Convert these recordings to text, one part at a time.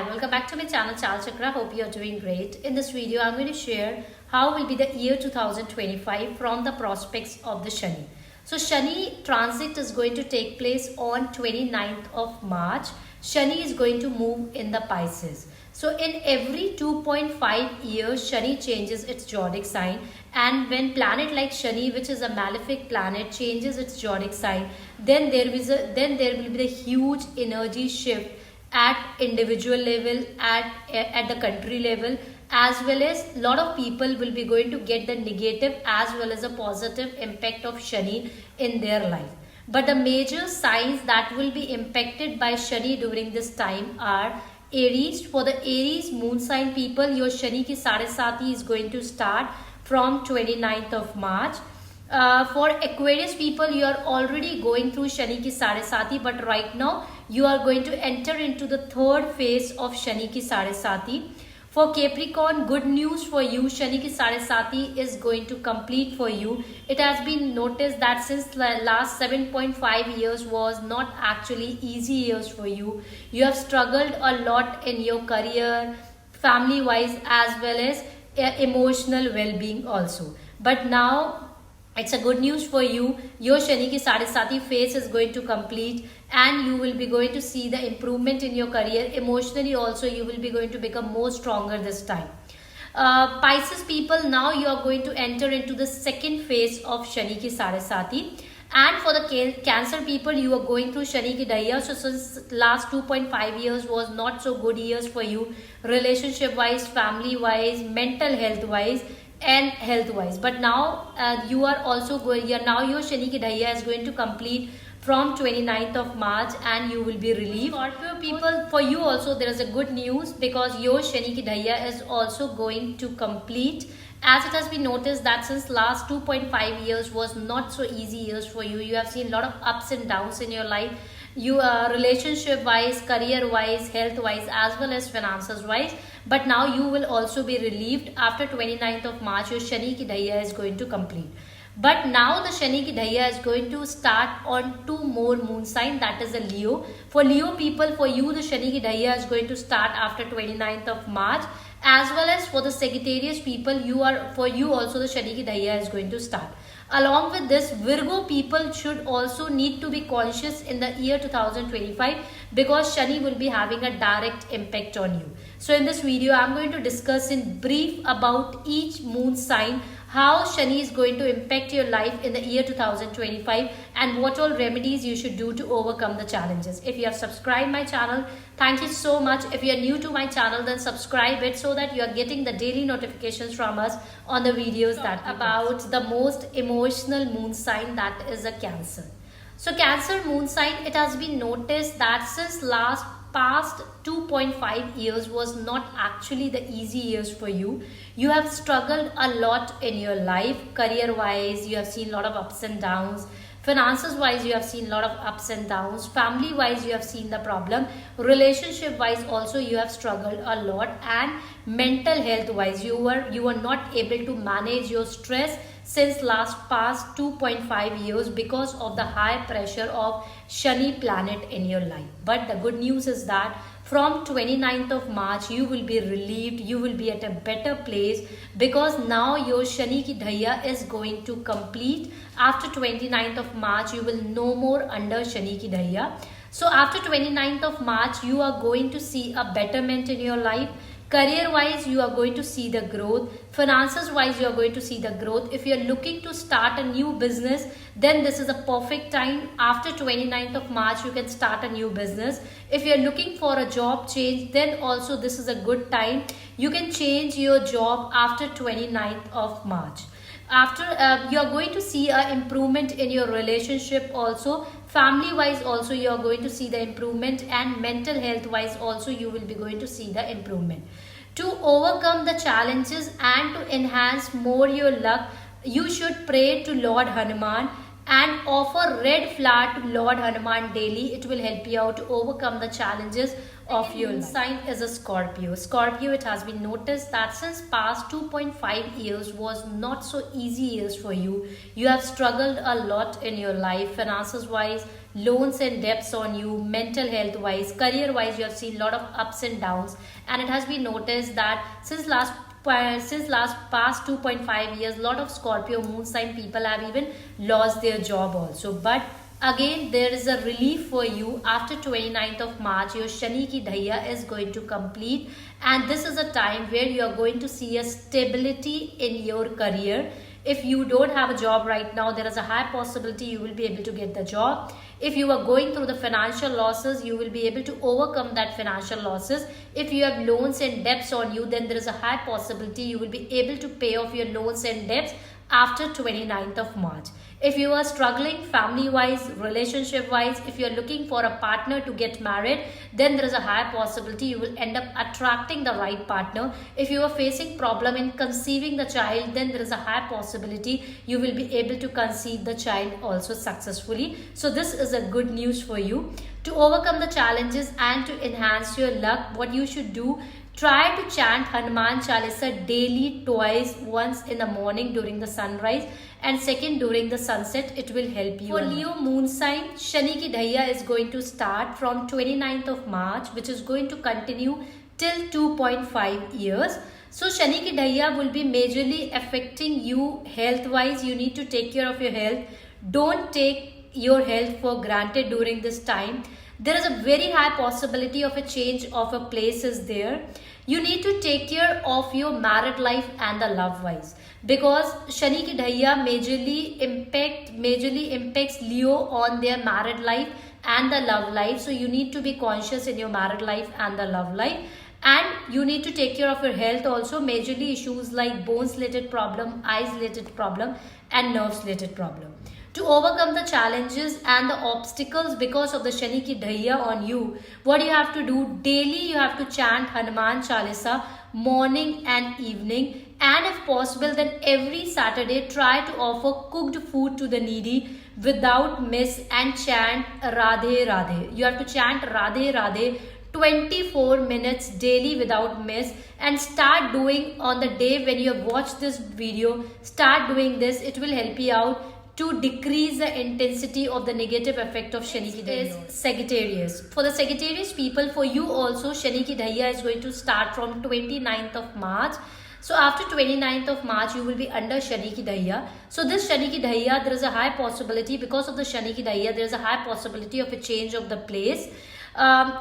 welcome back to my channel Chal Chakra. Hope you are doing great. In this video, I'm going to share how will be the year 2025 from the prospects of the Shani. So Shani transit is going to take place on 29th of March. Shani is going to move in the Pisces. So in every 2.5 years, Shani changes its zodiac sign, and when planet like Shani, which is a malefic planet, changes its zodiac sign, then there will be a huge energy shift at individual level, at the country level, as well as a lot of people will be going to get the negative as well as a positive impact of Shani in their life. But the major signs that will be impacted by Shani during this time are Aries. For the Aries moon sign people, your Shani ki Sade Sati is going to start from 29th of March. For Aquarius people, you are already going through Shani ki Sade Sati, but right now you are going to enter into the third phase of Shani ki Sade Sati. For Capricorn, good news for you, Shani ki Sade Sati is going to complete for you. It has been noticed that since the last 7.5 years was not actually easy years for you. You have struggled a lot in your career, family wise, as well as emotional well-being also. But now it's a good news for you. Your Shani ki Sade Sati phase is going to complete, and you will be going to see the improvement in your career. Emotionally also, you will be going to become more stronger this time. Pisces people, now you are going to enter into the second phase of Shani ki Sade Sati. And for the Cancer people, you are going through Shani ki Daya. So since last 2.5 years was not so good years for you, relationship wise, family wise, mental health wise, and health wise. But now you are also going, now your Shani ki Daya is going to complete from 29th of March, and you will be relieved. Scorpio people, for you also there is a good news, because your Shani ki Daya is also going to complete, as it has been noticed that since last 2.5 years was not so easy years for you. You have seen a lot of ups and downs in your life. You relationship wise, career wise, health wise, as well as finances wise. But now you will also be relieved. After 29th of March, your Shani ki Daya is going to complete. But now the Shani ki Daya is going to start on two more moon sign, that is a Leo. For Leo people, for you the Shani ki Daya is going to start after 29th of March, as well as for the Sagittarius people, for you also the Shani ki Daya is going to start. Along with this, Virgo people should also need to be conscious in the year 2025, because Shani will be having a direct impact on you. So in this video, I am going to discuss in brief about each moon sign, how Shani is going to impact your life in the year 2025, and what all remedies you should do to overcome the challenges. If you have subscribed my channel, thank you so much. If you are new to my channel, then subscribe it so that you are getting the daily notifications from us on the videos that about the most emotional moon sign, that is a Cancer. So Cancer moon sign, it has been noticed that since past 2.5 years was not actually the easy years for you. You have struggled a lot in your life. Career wise, you have seen a lot of ups and downs. Finances wise, you have seen a lot of ups and downs. Family wise, you have seen the problem. Relationship wise also, you have struggled a lot. And mental health wise, you were not able to manage your stress since past 2.5 years because of the high pressure of Shani planet in your life. But the good news is that from 29th of March, you will be relieved. You will be at a better place, because now your Shani ki Daya is going to complete. After 29th of March, you will no more under Shani ki Daya. So after 29th of March, you are going to see a betterment in your life. Career wise, you are going to see the growth. Finances wise, you are going to see the growth. If you are looking to start a new business, then this is a perfect time. After 29th of March, you can start a new business. If you are looking for a job change, then also this is a good time. You can change your job after 29th of March. After you are going to see an improvement in your relationship also. Family wise also, you are going to see the improvement, and mental health wise also, you will be going to see the improvement. To overcome the challenges and to enhance more your luck, you should pray to Lord Hanuman and offer red flower to Lord Hanuman daily. It will help you out to overcome the challenges of your life. Sign is a Scorpio. Scorpio, it has been noticed that since past 2.5 years was not so easy years for you. You have struggled a lot in your life, finances wise, loans and debts on you, mental health wise, career wise. You have seen a lot of ups and downs, and it has been noticed that since last past 2.5 years, a lot of Scorpio moon sign people have even lost their job also. But again, there is a relief for you. After 29th of March, your Shani ki Dhaiya is going to complete, and this is a time where you are going to see a stability in your career. If you don't have a job right now, there is a high possibility you will be able to get the job. If you are going through the financial losses, you will be able to overcome that financial losses. If you have loans and debts on you, then there is a high possibility you will be able to pay off your loans and debts after 29th of March. If you are struggling family wise, relationship wise, if you are looking for a partner to get married, then there is a high possibility you will end up attracting the right partner. If you are facing problem in conceiving the child, then there is a high possibility you will be able to conceive the child also successfully. So this is a good news for you. To overcome the challenges and to enhance your luck, what you should do, try to chant Hanuman Chalisa daily twice, once in the morning during the sunrise and second during the sunset. It will help you. For Leo moon sign, Shani ki Dhaiya is going to start from 29th of March, which is going to continue till 2.5 years. So Shani ki Dhaiya will be majorly affecting you health wise. You need to take care of your health. Don't take your health for granted during this time. There is a very high possibility of a change of a place is there. You need to take care of your married life and the love wise, because Shani ki Dhaiya majorly impacts Leo on their married life and the love life. So you need to be conscious in your married life and the love life. And you need to take care of your health also, majorly issues like bones related problem, eyes related problem and nerves related problem. To overcome the challenges and the obstacles because of the Shani ki Dhaiya on you, what you have to do, daily you have to chant Hanuman Chalisa morning and evening, and if possible then every Saturday try to offer cooked food to the needy without miss and chant Radhe Radhe. You have to chant Radhe Radhe 24 minutes daily without miss, and start doing on the day when you have watched this video. Start doing this. It will help you out to decrease the intensity of the negative effect of Shani ki Dhaiya. Is Sagittarius. For the Sagittarius people, for you also Shani ki Dhaiya is going to start from 29th of March. So after 29th of March, you will be under Shani ki Dhaiya. So this Shani ki Dhaiya, there is a high possibility, because of the Shani ki Dhaiya, there is a high possibility of a change of the place.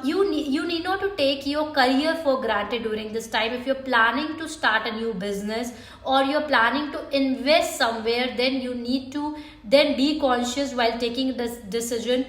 You need not to take your career for granted during this time. If you're planning to start a new business or you're planning to invest somewhere, then you need to then be conscious while taking this decision.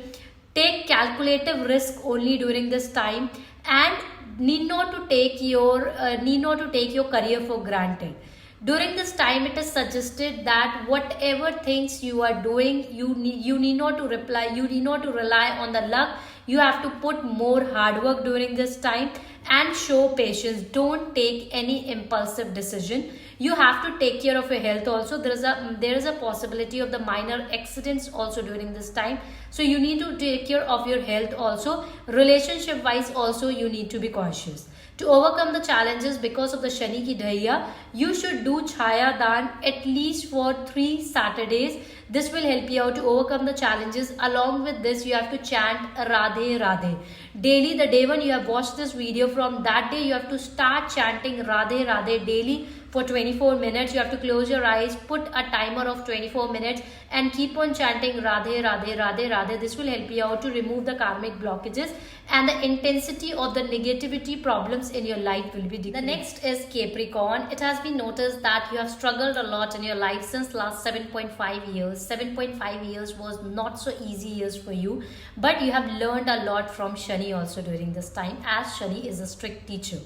Take calculative risk only during this time, and need not to take your career for granted. During this time, it is suggested that whatever things you are doing, you need not to rely on the luck. You have to put more hard work during this time and show patience. Don't take any impulsive decision. You have to take care of your health also. There is a possibility of the minor accidents also during this time. So you need to take care of your health also. Relationship wise also you need to be conscious. To overcome the challenges because of the Shani ki Dhaiya, you should do Chaya Dan at least for 3 Saturdays. This will help you out to overcome the challenges. Along with this, you have to chant Radhe Radhe daily. The day when you have watched this video, from that day you have to start chanting Radhe Radhe daily for 24 minutes. You have to close your eyes, put a timer of 24 minutes and keep on chanting Radhe Radhe Radhe Radhe. This will help you out to remove the karmic blockages, and the intensity of the negativity problems in your life will be decreased. The next is Capricorn. It has been noticed that you have struggled a lot in your life since last 7.5 years. 7.5 years was not so easy years for you, but you have learned a lot from Shani also during this time, as Shani is a strict teacher.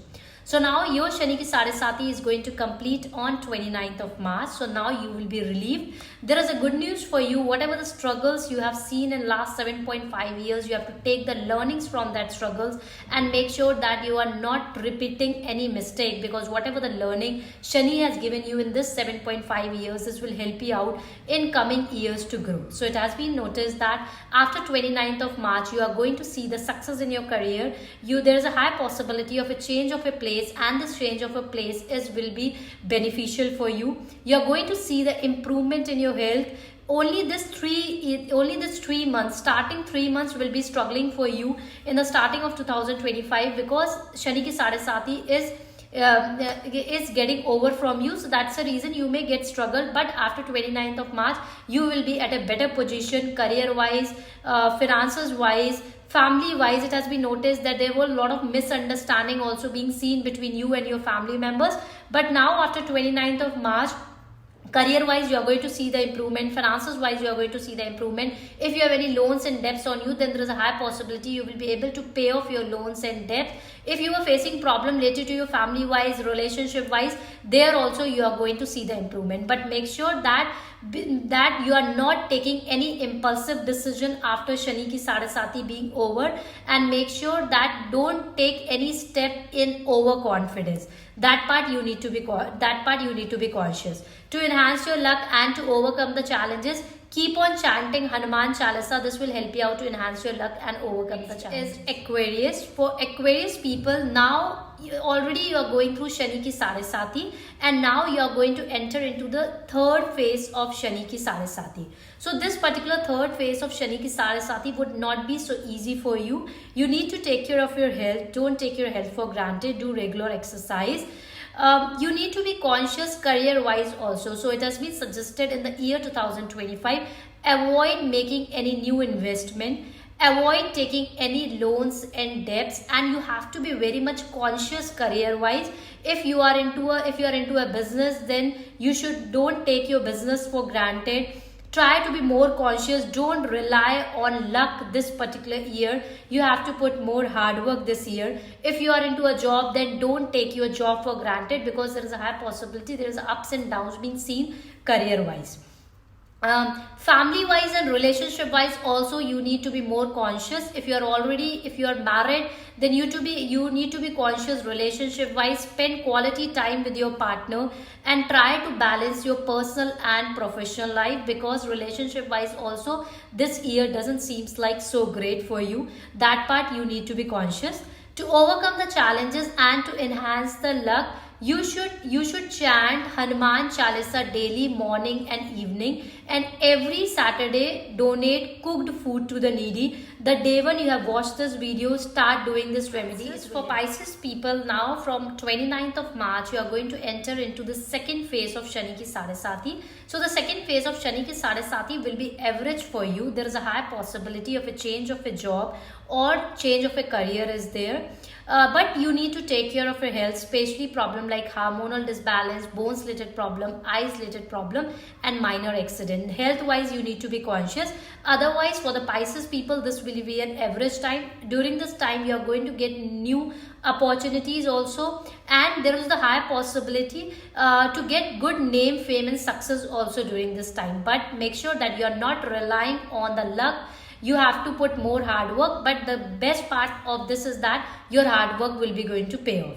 So now your Shani ki Sadesati is going to complete on 29th of March. So now you will be relieved. There is a good news for you. Whatever the struggles you have seen in last 7.5 years, you have to take the learnings from that struggles and make sure that you are not repeating any mistake, because whatever the learning Shani has given you in this 7.5 years, this will help you out in coming years to grow. So it has been noticed that after 29th of March, you are going to see the success in your career. There is a high possibility of a change of a place, and this change of a place will be beneficial for you. You are going to see the improvement in your health. only this 3 months, starting 3 months will be struggling for you in the starting of 2025, because Shani ki Sadesati is getting over from you. So that's the reason you may get struggle, but after 29th of March you will be at a better position, career wise, finances wise, family wise. It has been noticed that there were a lot of misunderstanding also being seen between you and your family members, but now after 29th of March, career wise you are going to see the improvement, finances wise you are going to see the improvement. If you have any loans and debts on you, then there is a high possibility you will be able to pay off your loans and debt. If you are facing problem related to your family wise, relationship wise, there also you are going to see the improvement. But make sure that you are not taking any impulsive decision after Shani ki Sadesati being over, and make sure that don't take any step in overconfidence. That part you need to be conscious. To enhance your luck and to overcome the challenges, keep on chanting Hanuman Chalisa. This will help you out to enhance your luck and overcome the challenges. Is Aquarius. For Aquarius people, now already you are going through Shani ki Sadesati, and now you are going to enter into the third phase of Shani ki Sadesati. So this particular third phase of Shani ki Sadesati would not be so easy for you. You need to take care of your health. Don't take your health for granted. Do regular exercise. You need to be conscious career wise also. So it has been suggested in the year 2025, avoid making any new investment, avoid taking any loans and debts, and you have to be very much conscious career wise. If you are into a business, then don't take your business for granted. Try to be more conscious. Don't rely on luck this particular year. You have to put more hard work this year. If you are into a job, then don't take your job for granted, because there is a high possibility there is ups and downs being seen career wise. Family wise and relationship wise also you need to be more conscious. If you are married, then you need to be conscious relationship wise. Spend quality time with your partner and try to balance your personal and professional life, because relationship wise also this year doesn't seem like so great for you. That part you need to be conscious. To overcome the challenges and to enhance the luck, you should chant Hanuman Chalisa daily, morning and evening, and every Saturday donate cooked food to the needy. The day when you have watched this video, start doing this remedies. For Pisces people, now from 29th of March you are going to enter into the second phase of Shani ki Sadesati. So the second phase of Shani ki Sadesati will be average for you. There is a high possibility of a change of a job or change of a career is there. But you need to take care of your health, especially problem like hormonal disbalance, bones related problem, eyes related problem, and minor accident. Health wise you need to be conscious. Otherwise, for the Pisces people, this will be an average time. During this time you are going to get new opportunities also, and there is the high possibility to get good name, fame and success also during this time. But make sure that you are not relying on the luck. You have to put more hard work, but the best part of this is that your hard work will be going to pay off.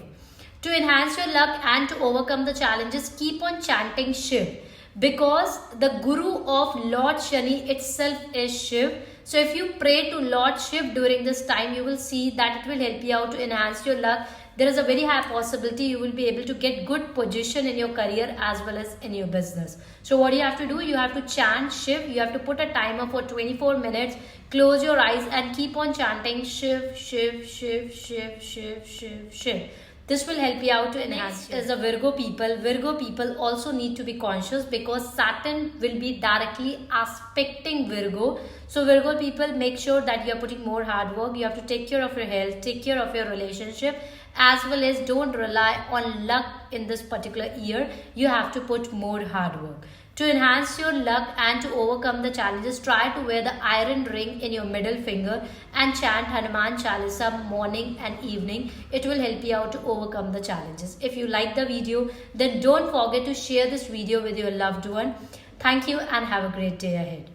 To enhance your luck and to overcome the challenges, keep on chanting Shiv, because the guru of Lord Shani itself is Shiv. So if you pray to Lord Shiv during this time, you will see that it will help you out to enhance your luck. There is a very high possibility you will be able to get good position in your career as well as in your business. So what you have to do, you have to chant Shiv. You have to put a timer for 24 minutes. Close your eyes and keep on chanting Shiv, Shiv, Shiv, Shiv, Shiv, Shiv, Shiv. This will help you out to enhance. Next is the Virgo people. Virgo people also need to be conscious, because Saturn will be directly aspecting Virgo. So Virgo people, make sure that you are putting more hard work. You have to take care of your health, take care of your relationship, as well as don't rely on luck in this particular year. You have to put more hard work. To enhance your luck and to overcome the challenges, try to wear the iron ring in your middle finger and chant Hanuman Chalisa morning and evening. It will help you out to overcome the challenges. If you like the video, then don't forget to share this video with your loved one. Thank you and have a great day ahead.